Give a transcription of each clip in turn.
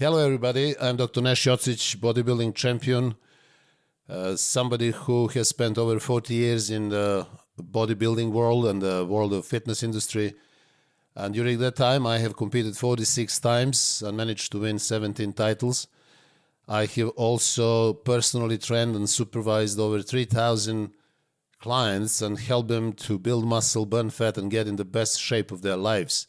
Hello everybody, I'm Dr. Nash Jocic, bodybuilding champion, somebody who has spent over 40 years in the bodybuilding world and the world of fitness industry. And during that time I have competed 46 times and managed to win 17 titles. I have also personally trained and supervised over 3,000 clients and helped them to build muscle, burn fat and get in the best shape of their lives.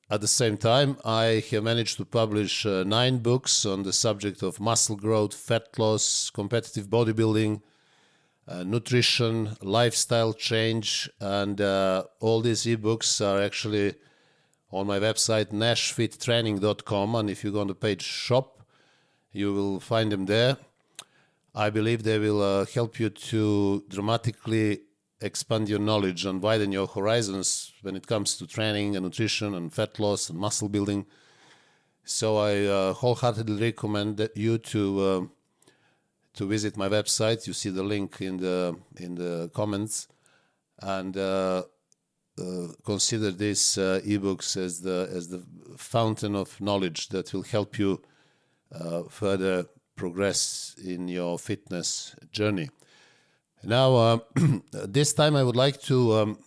At the same time, I have managed to publish 9 books on the subject of muscle growth, fat loss, competitive bodybuilding, nutrition, lifestyle change, and all these ebooks are actually on my website nashfittraining.com, and if you go on the page shop, you will find them there. I believe they will help you to dramatically expand your knowledge and widen your horizons when it comes to training and nutrition and fat loss and muscle building. So I wholeheartedly recommend that you to visit my website. You see the link in the comments, and consider these ebooks as the fountain of knowledge that will help you further progress in your fitness journey. Now, this time I would like to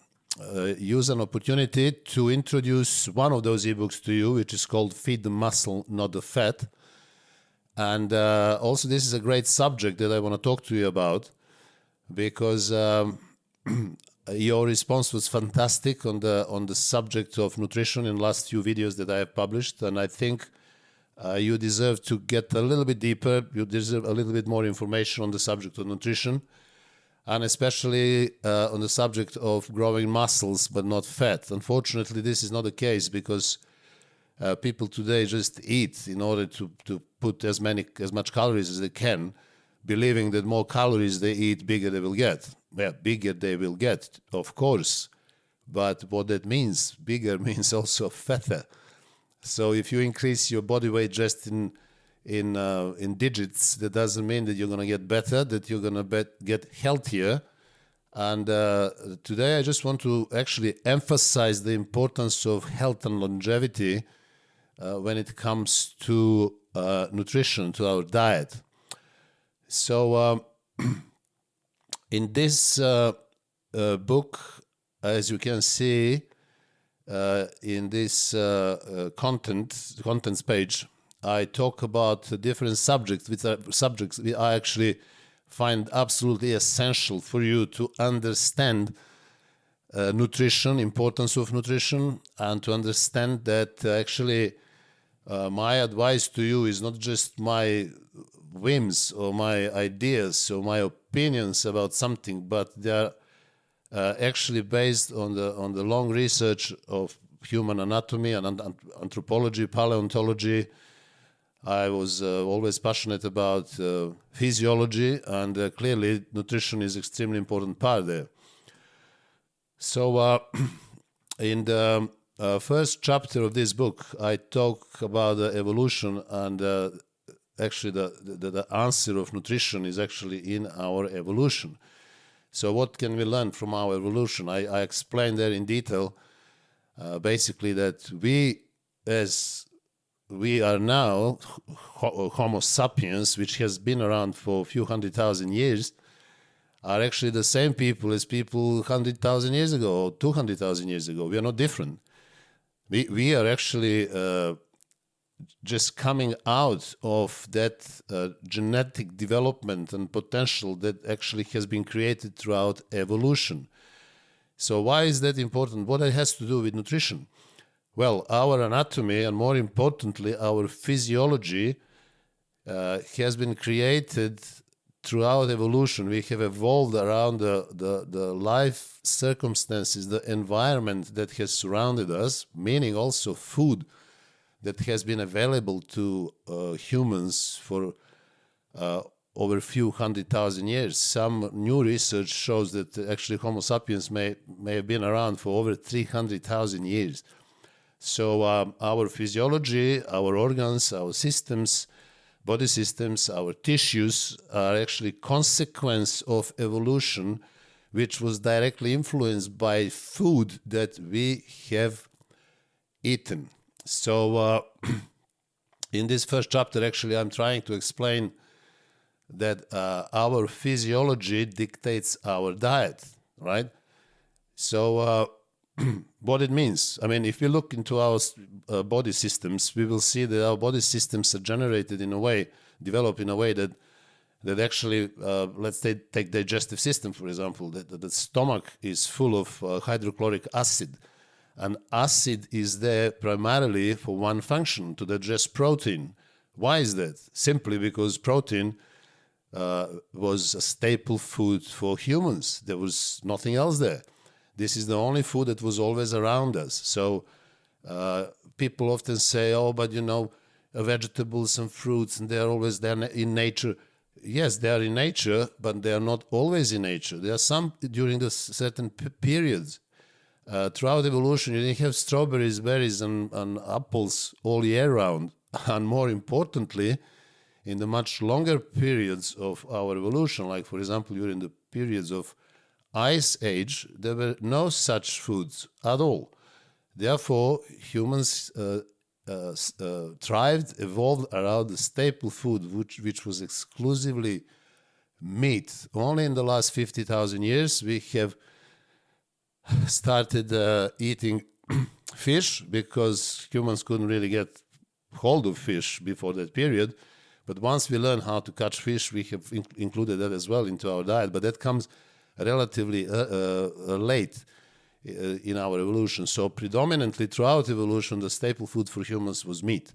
use an opportunity to introduce one of those ebooks to you, which is called Feed the Muscle, Not the Fat. And also this is a great subject that I want to talk to you about, because your response was fantastic on the subject of nutrition in the last few videos that I have published, and I think you deserve to get a little bit deeper. You deserve a little bit more information on the subject of nutrition, and especially on the subject of growing muscles but not fat. Unfortunately, this is not the case, because people today just eat in order to put as much calories as they can, believing that more calories they eat, bigger they will get. Well, bigger they will get, of course, but what that means, bigger means also fatter. So if you increase your body weight just in digits, that doesn't mean that you're going to get better, that you're going to get healthier. And today I just want to actually emphasize the importance of health and longevity when it comes to nutrition, to our diet. So in this book, as you can see in this contents page, I talk about different subjects, which are subjects I actually find absolutely essential for you to understand nutrition, importance of nutrition, and to understand that actually my advice to you is not just my whims or my ideas or my opinions about something, but they are actually based on the long research of human anatomy and anthropology, paleontology. I was always passionate about physiology, and clearly nutrition is extremely important part there. So in the first chapter of this book, I talk about the evolution, and actually the answer of nutrition is actually in our evolution. So what can we learn from our evolution? I explained there in detail basically that we are now Homo sapiens, which has been around for a few 100,000 years, are actually the same people as people 100,000 years ago or 200,000 years ago. We are not different. We are actually just coming out of that genetic development and potential that actually has been created throughout evolution. So why is that important? What it has to do with nutrition? Well, our anatomy, and more importantly, our physiology has been created throughout evolution. We have evolved around the life circumstances, the environment that has surrounded us, meaning also food that has been available to humans for over a few 100,000 years. Some new research shows that actually Homo sapiens may have been around for over 300,000 years. So our physiology, our organs, our systems, body systems, our tissues are actually consequence of evolution, which was directly influenced by food that we have eaten. So in this first chapter, actually, I'm trying to explain that our physiology dictates our diet, right? So what it means, I mean, if we look into our body systems, we will see that our body systems are generated in a way, developed in a way that actually, let's take digestive system, for example, that the stomach is full of hydrochloric acid. And acid is there primarily for one function, to digest protein. Why is that? Simply because protein was a staple food for humans. There was nothing else there. This is the only food that was always around us. So people often say, oh, but vegetables and fruits, and they're always there in nature. Yes, they are in nature, but they are not always in nature. There are some during the certain periods. Throughout evolution, you didn't have strawberries, berries, and apples all year round. And more importantly, in the much longer periods of our evolution, like, for example, during the periods of Ice Age, there were no such foods at all. Therefore, humans thrived, evolved around the staple food, which was exclusively meat. Only in the last 50,000 years, we have started eating fish, because humans couldn't really get hold of fish before that period. But once we learn how to catch fish, we have included that as well into our diet. But that comes relatively late in our evolution. So predominantly throughout evolution, the staple food for humans was meat.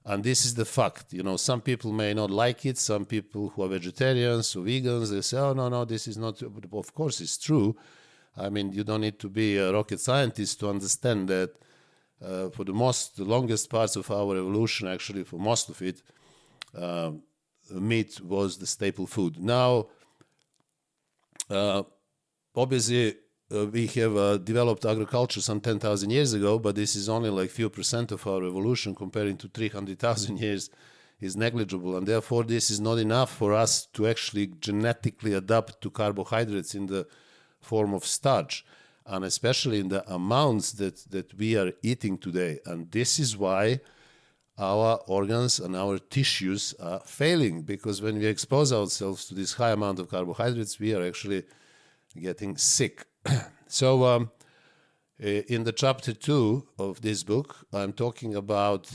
And this is the fact. Some people may not like it. Some people who are vegetarians or vegans, they say, oh, no, this is not. Of course, it's true. I mean, you don't need to be a rocket scientist to understand that for the longest parts of our evolution, actually for most of it, meat was the staple food. Now, obviously, we have developed agriculture some 10,000 years ago, but this is only like few percent of our evolution. Comparing to 300,000 years is negligible, and therefore this is not enough for us to actually genetically adapt to carbohydrates in the form of starch, and especially in the amounts that we are eating today. And this is why our organs and our tissues are failing, because when we expose ourselves to this high amount of carbohydrates, we are actually getting sick. So in the chapter 2 of this book, I'm talking about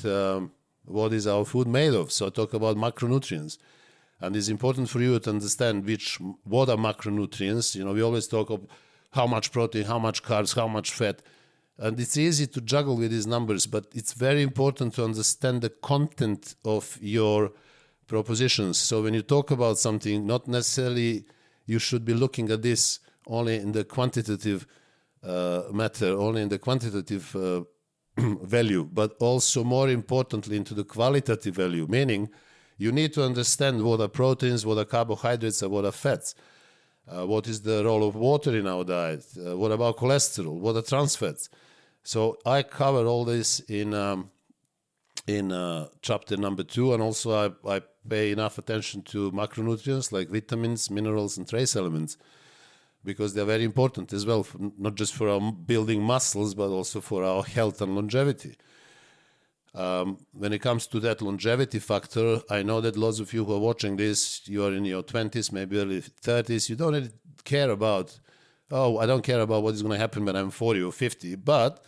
what is our food made of. So I talk about macronutrients. And it's important for you to understand what are macronutrients. We always talk of how much protein, how much carbs, how much fat. And it's easy to juggle with these numbers, but it's very important to understand the content of your propositions. So when you talk about something, not necessarily you should be looking at this only in the quantitative matter, only in the quantitative value, but also more importantly into the qualitative value, meaning you need to understand what are proteins, what are carbohydrates, and what are fats. What is the role of water in our diet? What about cholesterol? What are trans fats? So I cover all this in chapter number 2, and also I pay enough attention to macronutrients like vitamins, minerals, and trace elements, because they're very important as well, not just for our building muscles, but also for our health and longevity. When it comes to that longevity factor, I know that lots of you who are watching this, you are in your 20s, maybe early 30s. You don't really care about, I don't care about what is going to happen when I'm 40 or 50. But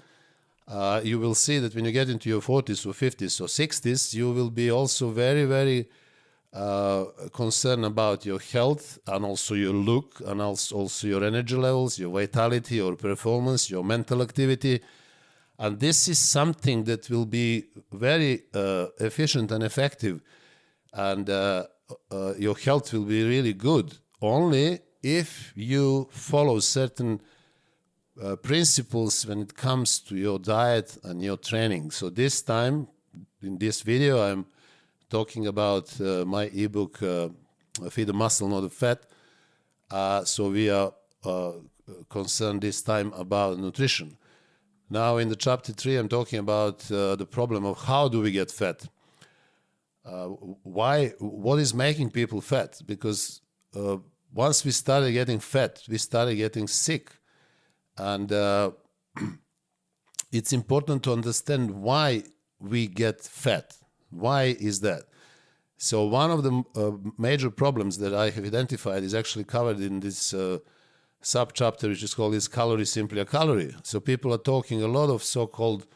you will see that when you get into your 40s or 50s or 60s, you will be also very, very concerned about your health, and also your look, and also your energy levels, your vitality, your performance, your mental activity. And this is something that will be very efficient and effective, and your health will be really good only if you follow certain principles when it comes to your diet and your training. So this time, in this video, I'm talking about my ebook, Feed the Muscle, Not the Fat. So we are concerned this time about nutrition. Now in the chapter 3, I'm talking about the problem of how do we get fat. What is making people fat? Because once we started getting fat, we started getting sick. And it's important to understand why we get fat. Why is that? So one of the major problems that I have identified is actually covered in this sub-chapter, which is called "Is Calorie Simply a Calorie?" So people are talking, a lot of so-called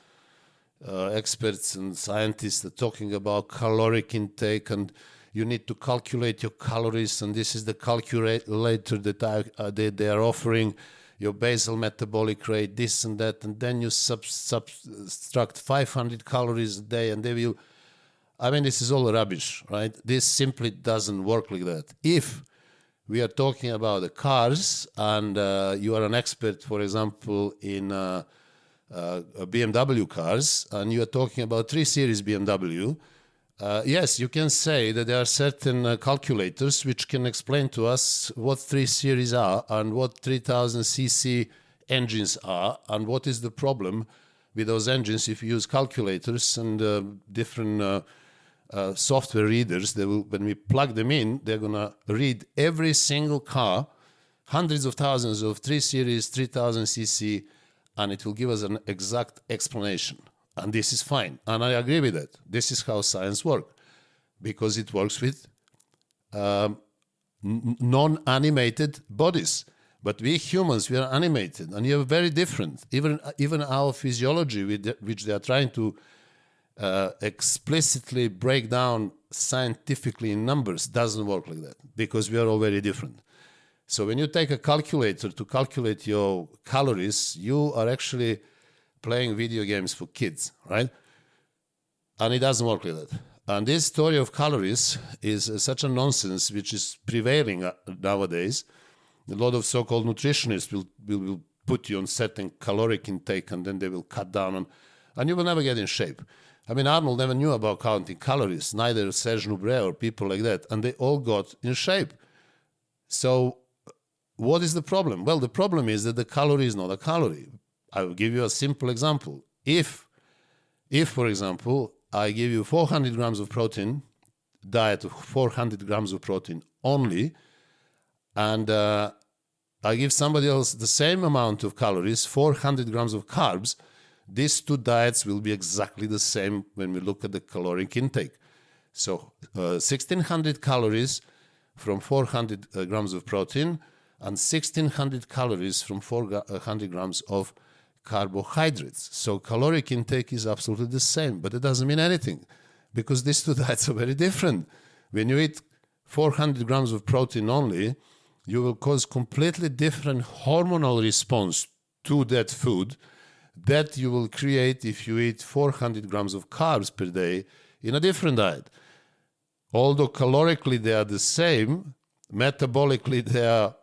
experts and scientists are talking about caloric intake, and you need to calculate your calories, and this is the calculator that they are offering, your basal metabolic rate, this and that, and then you subtract 500 calories a day, and they will... I mean, this is all rubbish, right? This simply doesn't work like that. If we are talking about the cars, and you are an expert, for example, in BMW cars, and you are talking about 3 Series BMW, yes, you can say that there are certain calculators which can explain to us what 3 Series are and what 3000 cc engines are, and what is the problem with those engines if you use calculators and different software readers. They will, when we plug them in, they're going to read every single car, hundreds of thousands of 3 Series, 3000 cc, and it will give us an exact explanation. And this is fine. And I agree with that. This is how science works, because it works with non-animated bodies. But we humans, we are animated, and you are very different. Even our physiology, which they are trying to explicitly break down scientifically in numbers, doesn't work like that, because we are all very different. So when you take a calculator to calculate your calories, you are actually playing video games for kids, right? And it doesn't work like that. And this story of calories is such a nonsense which is prevailing nowadays. A lot of so-called nutritionists will put you on certain caloric intake, and then they will cut down on, and you will never get in shape. I mean, Arnold never knew about counting calories, neither Serge Nubret or people like that, and they all got in shape. So what is the problem? Well, the problem is that the calorie is not a calorie. I will give you a simple example. If for example, I give you 400 grams of protein, diet of 400 grams of protein only, and I give somebody else the same amount of calories, 400 grams of carbs, these two diets will be exactly the same when we look at the caloric intake. So 1600 calories from 400 grams of protein, and 1600 calories from 400 grams of carbohydrates. So caloric intake is absolutely the same, but it doesn't mean anything, because these two diets are very different. When you eat 400 grams of protein only, you will cause completely different hormonal response to that food that you will create if you eat 400 grams of carbs per day in a different diet. Although calorically they are the same, metabolically they are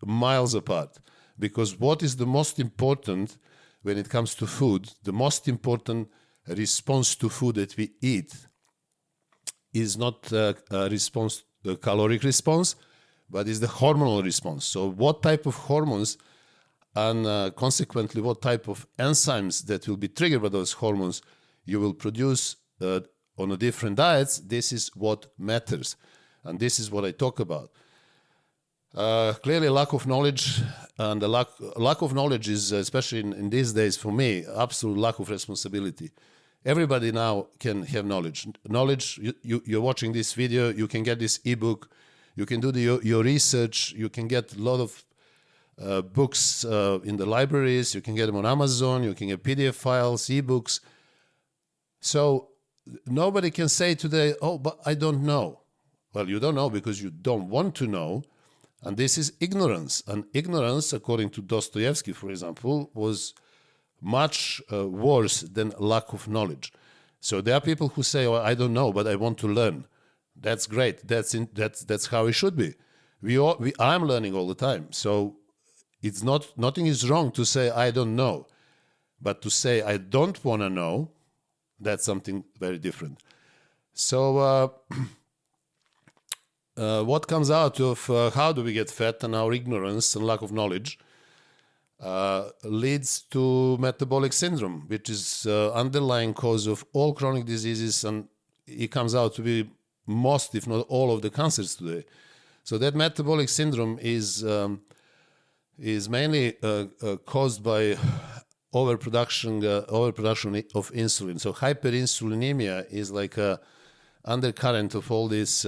miles apart. Because what is the most important when it comes to food, the most important response to food that we eat is not a response, a caloric response, but is the hormonal response. So what type of hormones and consequently what type of enzymes that will be triggered by those hormones you will produce on a different diets, this is what matters. And this is what I talk about. Clearly lack of knowledge, and the lack of knowledge is, especially in these days for me, absolute lack of responsibility. Everybody now can have knowledge. You're watching this video, you can get this ebook, you can do your research, you can get a lot of books in the libraries, you can get them on Amazon, you can get PDF files, ebooks. So nobody can say today, oh, but I don't know. Well, you don't know because you don't want to know. And this is ignorance. And ignorance, according to Dostoevsky, for example, was much worse than lack of knowledge. So there are people who say, oh, I don't know, but I want to learn. That's great. That's how it should be. I'm learning all the time. So it's nothing is wrong to say I don't know. But to say I don't want to know, that's something very different. So what comes out of how do we get fat and our ignorance and lack of knowledge leads to metabolic syndrome, which is underlying cause of all chronic diseases, and it comes out to be most, if not all, of the cancers today. So that metabolic syndrome is mainly caused by overproduction of insulin. So hyperinsulinemia is like a undercurrent of all these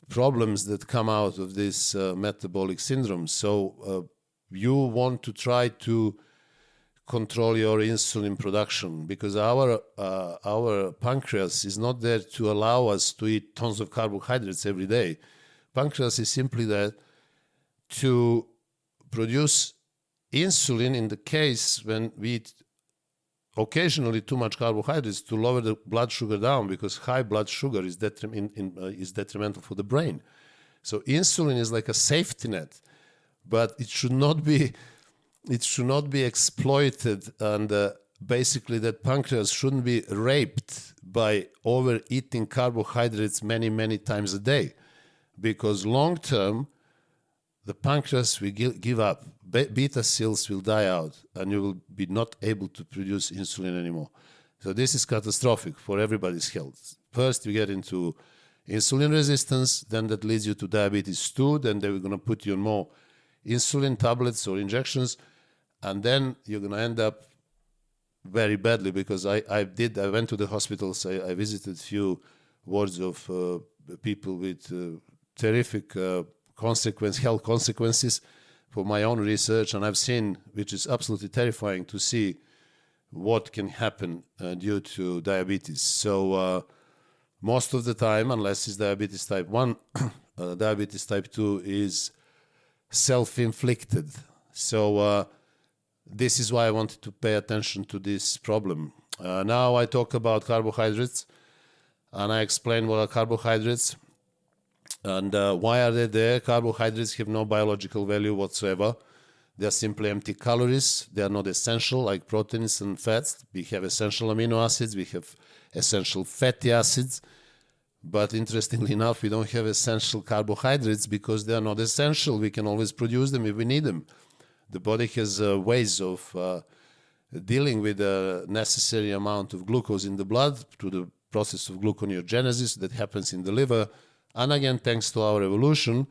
problems that come out of this metabolic syndrome. So you want to try to control your insulin production, because our pancreas is not there to allow us to eat tons of carbohydrates every day. Pancreas is simply there to produce insulin in the case when we eat occasionally too much carbohydrates, to lower the blood sugar down, because high blood sugar is detrimental for the brain. So insulin is like a safety net, but it should not be exploited, and basically that pancreas shouldn't be raped by overeating carbohydrates many times a day, because long term the pancreas will give up, beta cells will die out, and you will be not able to produce insulin anymore. So this is catastrophic for everybody's health. First you get into insulin resistance, then that leads you to diabetes 2, then they're going to put you on more insulin tablets or injections, and then you're going to end up very badly, because I went to the hospitals, I visited few wards of people with terrific health consequences for my own research, and I've seen, which is absolutely terrifying to see what can happen due to diabetes. So most of the time, unless it's diabetes type 1, diabetes type 2 is self-inflicted. So this is why I wanted to pay attention to this problem. Now I talk about carbohydrates, and I explain what are carbohydrates and why are they there. Carbohydrates have no biological value whatsoever. They are simply empty calories. They are not essential like proteins and fats. We have essential amino acids. We have essential fatty acids. But interestingly enough, we don't have essential carbohydrates because they are not essential. We can always produce them if we need them. The body has ways of dealing with the necessary amount of glucose in the blood through the process of gluconeogenesis that happens in the liver. And again, thanks to our evolution,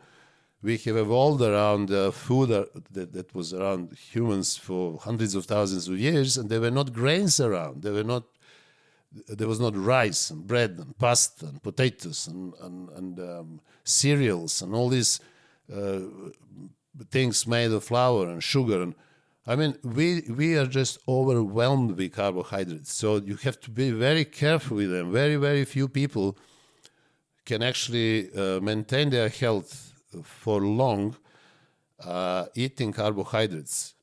we have evolved around food that was around humans for hundreds of thousands of years, and there were not grains around. There was not rice and bread and pasta and potatoes and cereals and all these things made of flour and sugar. And I mean, we are just overwhelmed with carbohydrates. So you have to be very careful with them. Very, very few people can actually maintain their health for long eating carbohydrates,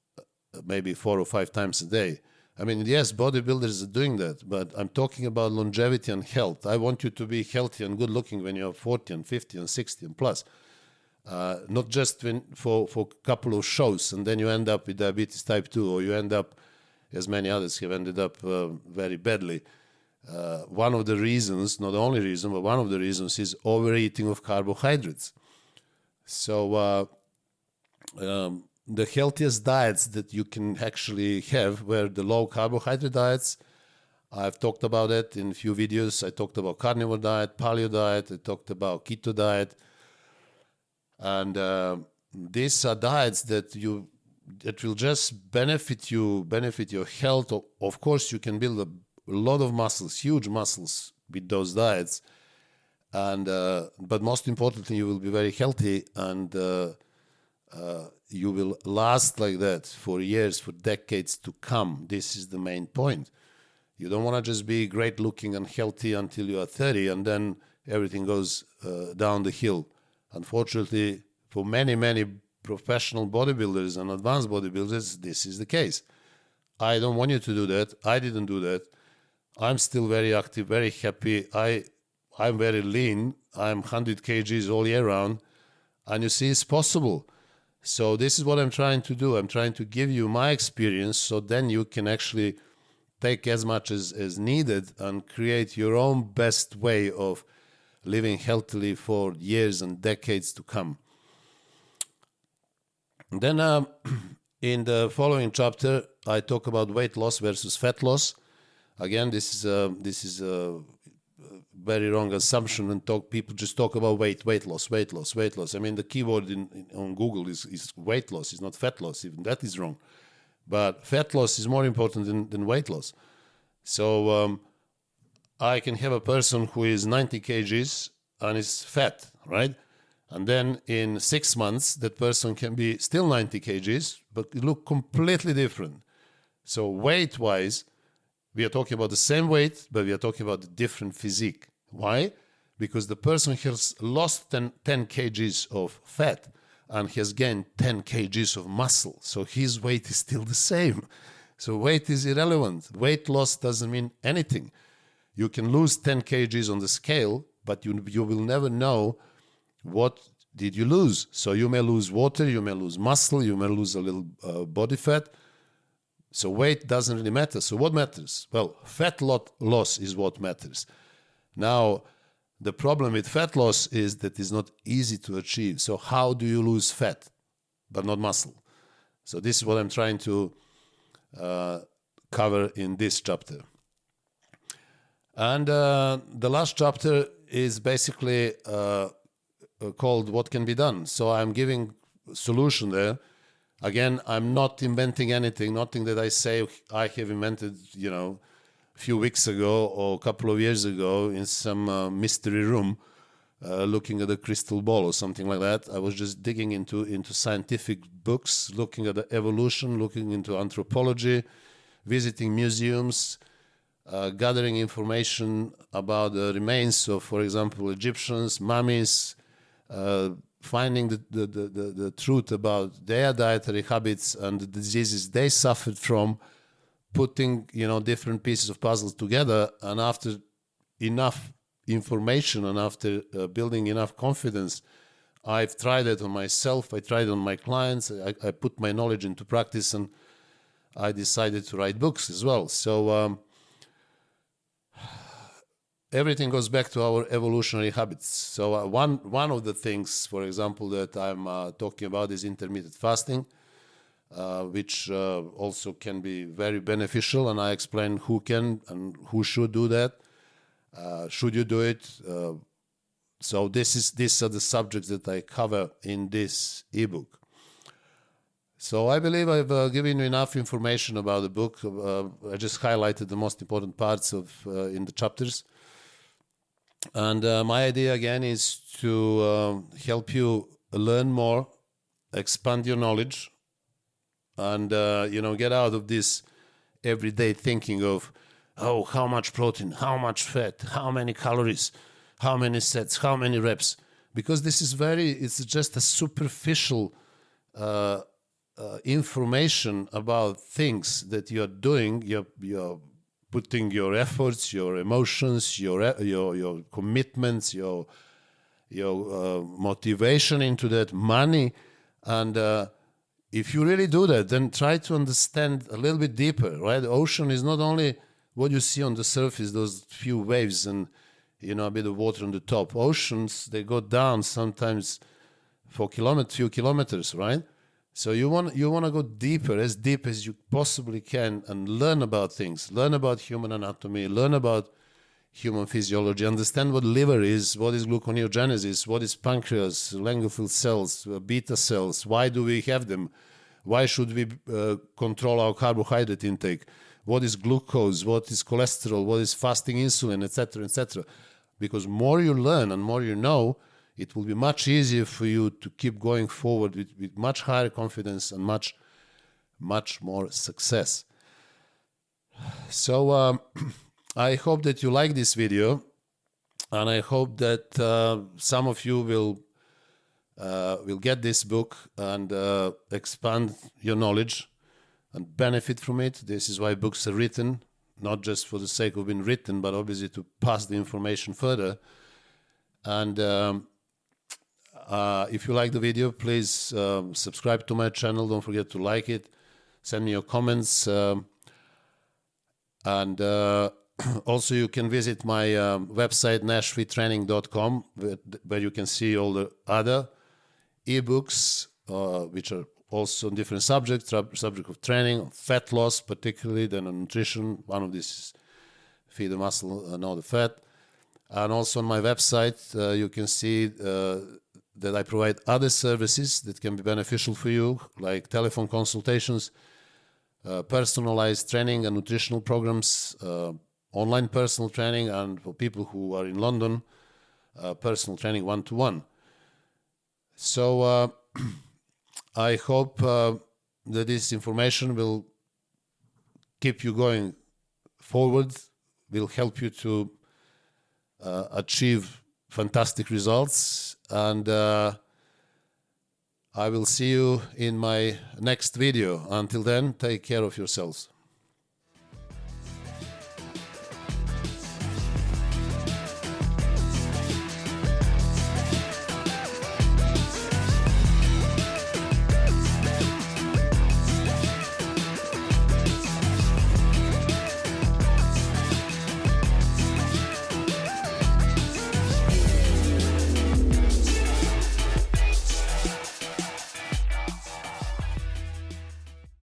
maybe 4 or 5 times a day. I mean, yes, bodybuilders are doing that, but I'm talking about longevity and health. I want you to be healthy and good looking when you're 40 and 50 and 60 and plus. Not just for a couple of shows and then you end up with diabetes type 2, or you end up, as many others have ended up very badly. One of the reasons, not the only reason, but one of the reasons is overeating of carbohydrates. So the healthiest diets that you can actually have were the low carbohydrate diets. I've talked about it in a few videos. I talked about carnivore diet, paleo diet, I talked about keto diet. And these are diets that will just benefit your health. Of course, you can build a lot of muscles, huge muscles with those diets. And but most importantly, you will be very healthy, and you will last like that for years, for decades to come. This is the main point. You don't want to just be great looking and healthy until you are 30 and then everything goes down the hill. Unfortunately, for many professional bodybuilders and advanced bodybuilders, this is the case. I don't want you to do that. I didn't do that. I'm still very active, very happy. I'm very lean. I'm 100 kgs all year round. And you see, it's possible. So this is what I'm trying to do. I'm trying to give you my experience so then you can actually take as much as needed and create your own best way of living healthily for years and decades to come. Then in the following chapter, I talk about weight loss versus fat loss. Again, this is a very wrong assumption, and people just talk about weight loss. I mean, the keyword on Google is weight loss, it's not fat loss. Even that is wrong. But fat loss is more important than weight loss. So I can have a person who is 90 kgs and is fat, right? And then in 6 months, that person can be still 90 kgs, but look completely different. So weight-wise, we are talking about the same weight, but we are talking about a different physique. Why? Because the person has lost 10 kgs of fat and has gained 10 kgs of muscle. So his weight is still the same. So weight is irrelevant. Weight loss doesn't mean anything. You can lose 10 kgs on the scale, but you will never know what did you lose. So you may lose water, you may lose muscle, you may lose a little body fat. So weight doesn't really matter. So what matters? Well, fat loss is what matters. Now, the problem with fat loss is that it's not easy to achieve. So how do you lose fat, but not muscle? So this is what I'm trying to cover in this chapter. And the last chapter is basically called What Can Be Done. So I'm giving a solution there. Again, I'm not inventing anything, nothing that I say I have invented, a few weeks ago or a couple of years ago in some mystery room looking at a crystal ball or something like that. I was just digging into scientific books, looking at the evolution, looking into anthropology, visiting museums, gathering information about the remains of, for example, Egyptians, mummies, finding the truth about their dietary habits and the diseases they suffered from, putting different pieces of puzzles together, and after enough information and after building enough confidence, I've tried it on myself, I tried it on my clients, I put my knowledge into practice, and I decided to write books as well. So everything goes back to our evolutionary habits. So one of the things, for example, that I'm talking about is intermittent fasting, which also can be very beneficial, and I explain who can and who should do that. Should you do it? So these are the subjects that I cover in this ebook. So I believe I've given you enough information about the book. I just highlighted the most important parts in the chapters. And my idea again is to help you learn more, expand your knowledge, and get out of this everyday thinking of, oh, how much protein, how much fat, how many calories, how many sets, how many reps, because this is it's just a superficial information about things that you're doing. You're putting your efforts, your emotions, your commitments, your motivation into that, money, and if you really do that, then try to understand a little bit deeper, right? The ocean is not only what you see on the surface, those few waves and a bit of water on the top. Oceans, they go down sometimes for few kilometers, right? So you want to go deeper, as deep as you possibly can, and learn about things, learn about human anatomy, learn about human physiology, understand what liver is, what is gluconeogenesis, what is pancreas, Langerfeld cells, beta cells, why do we have them, why should we control our carbohydrate intake, what is glucose, what is cholesterol, what is fasting insulin, etc., etc. Because more you learn and more you know, it will be much easier for you to keep going forward with much higher confidence and much, much more success. So I hope that you like this video, and I hope that some of you will get this book and expand your knowledge and benefit from it. This is why books are written, not just for the sake of being written, but obviously to pass the information further. And if you like the video, please subscribe to my channel. Don't forget to like it. Send me your comments. And also you can visit my website, nashfittraining.com, where you can see all the other ebooks, which are also on different subjects, subject of training, fat loss particularly, then on nutrition. One of these is feed the muscle and all the fat. And also on my website, you can see that I provide other services that can be beneficial for you, like telephone consultations, personalized training and nutritional programs, online personal training, and for people who are in London, personal training one-to-one. So I hope that this information will keep you going forward, will help you to achieve fantastic results, and I will see you in my next video. Until then, take care of yourselves.